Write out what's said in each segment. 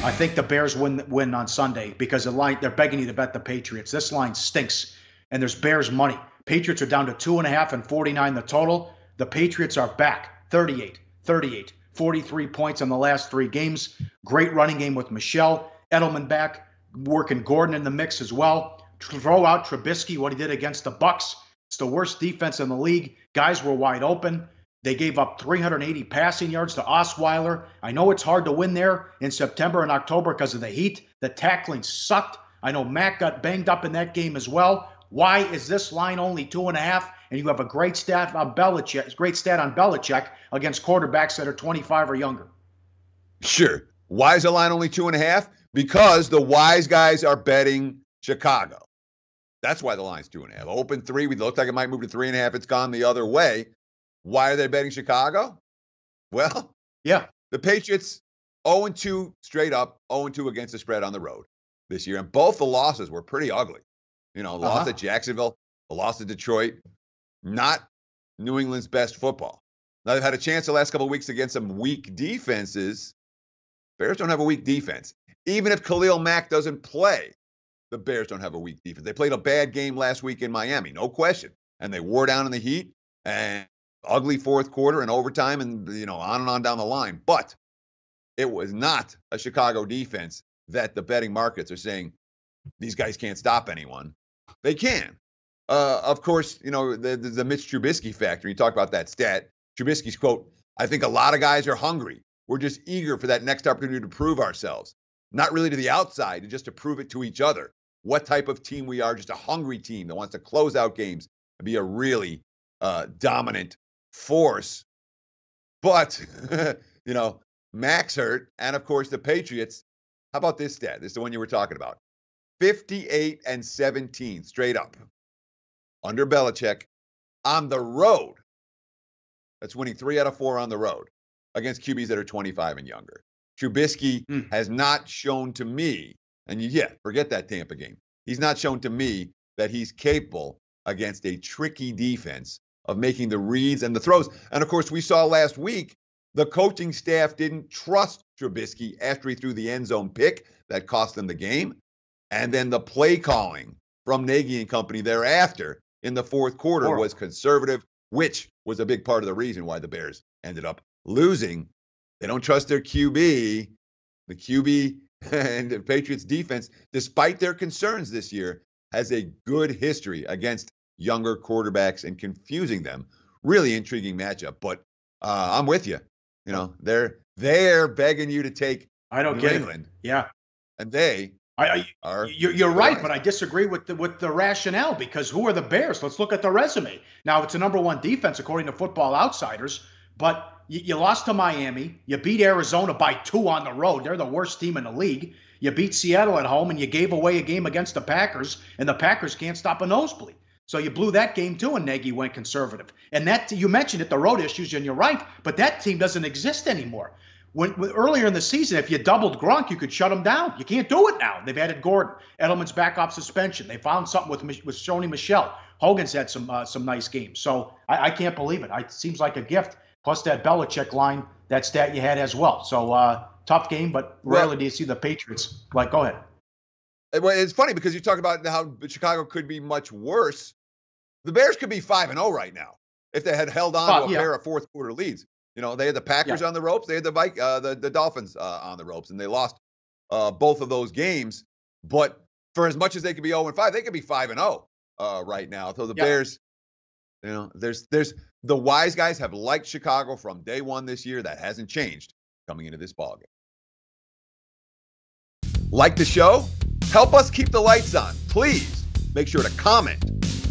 I think the Bears win on Sunday because they're begging you to bet the Patriots. This line stinks, and there's Bears money. Patriots are down to 2.5 and 49 the total. The Patriots are back 38, 43 points in the last 3 games. Great running game with Michelle. Edelman back, working Gordon in the mix as well. Throw out Trubisky, what he did against the Bucs. It's the worst defense in the league. Guys were wide open. They gave up 380 passing yards to Osweiler. I know it's hard to win there in September and October because of the heat. The tackling sucked. I know Mac got banged up in that game as well. Why is this line only 2.5? And you have a great stat on Belichick against quarterbacks that are 25 or younger. Sure. Why is the line only 2.5? Because the wise guys are betting Chicago. That's why the line's 2.5. Open 3. We looked like it might move to 3.5. It's gone the other way. Why are they betting Chicago? Well, yeah, the Patriots 0-2 straight up, 0-2 against the spread on the road this year. And both the losses were pretty ugly. You know, loss at Jacksonville, the loss to Detroit, not New England's best football. Now, they've had a chance the last couple of weeks against some weak defenses. Bears don't have a weak defense. Even if Khalil Mack doesn't play, the Bears don't have a weak defense. They played a bad game last week in Miami, no question. And they wore down in the heat and ugly fourth quarter and overtime and, on and on down the line. But it was not a Chicago defense that the betting markets are saying these guys can't stop anyone. They can. Of course, the Mitch Trubisky factor. You talk about that stat. Trubisky's quote, I think a lot of guys are hungry. We're just eager for that next opportunity to prove ourselves. Not really to the outside, just to prove it to each other. What type of team we are, just a hungry team that wants to close out games and be a really dominant force. But, Max hurt. And, of course, the Patriots. How about this stat? This is the one you were talking about. 58-17 straight up under Belichick on the road. That's winning 3 out of 4 on the road against QBs that are 25 and younger. Trubisky has not shown to me, and forget that Tampa game. He's not shown to me that he's capable against a tricky defense of making the reads and the throws. And, of course, we saw last week the coaching staff didn't trust Trubisky after he threw the end zone pick that cost them the game. And then the play calling from Nagy and company thereafter in the fourth quarter was conservative, which was a big part of the reason why the Bears ended up losing. They don't trust their QB. The QB and the Patriots defense, despite their concerns this year, has a good history against younger quarterbacks and confusing them. Really intriguing matchup. But I'm with you. They're begging you to take New England. Yeah. And they you're right, but I disagree with the rationale because who are the Bears? Let's look at the resume. Now, it's a number 1 defense according to Football Outsiders, but you lost to Miami. You beat Arizona by 2 on the road. They're the worst team in the league. You beat Seattle at home, and you gave away a game against the Packers, and the Packers can't stop a nosebleed. So you blew that game too, and Nagy went conservative. And that you mentioned it, the road issues, and you're right, but that team doesn't exist anymore. When earlier in the season, if you doubled Gronk, you could shut him down. You can't do it now. They've added Gordon. Edelman's back off suspension. They found something with Sony Michel. Hogan's had some nice games. So I can't believe it. It seems like a gift. Plus that Belichick line, that stat you had as well. So tough game, but rarely do you see the Patriots. Go ahead. Well, it's funny because you talk about how Chicago could be much worse. The Bears could be 5-0 right now if they had held on to a pair of fourth quarter leads. They had the Packers on the ropes. They had the Dolphins on the ropes, and they lost both of those games. But for as much as they could be 0-5, they could be 5-0 right now. So the Bears, there's the wise guys have liked Chicago from day one this year. That hasn't changed coming into this ballgame. Like the show? Help us keep the lights on. Please make sure to comment,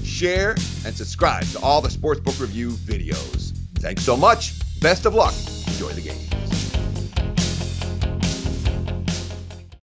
share, and subscribe to all the Sportsbook Review videos. Thanks so much. Best of luck. Enjoy the game.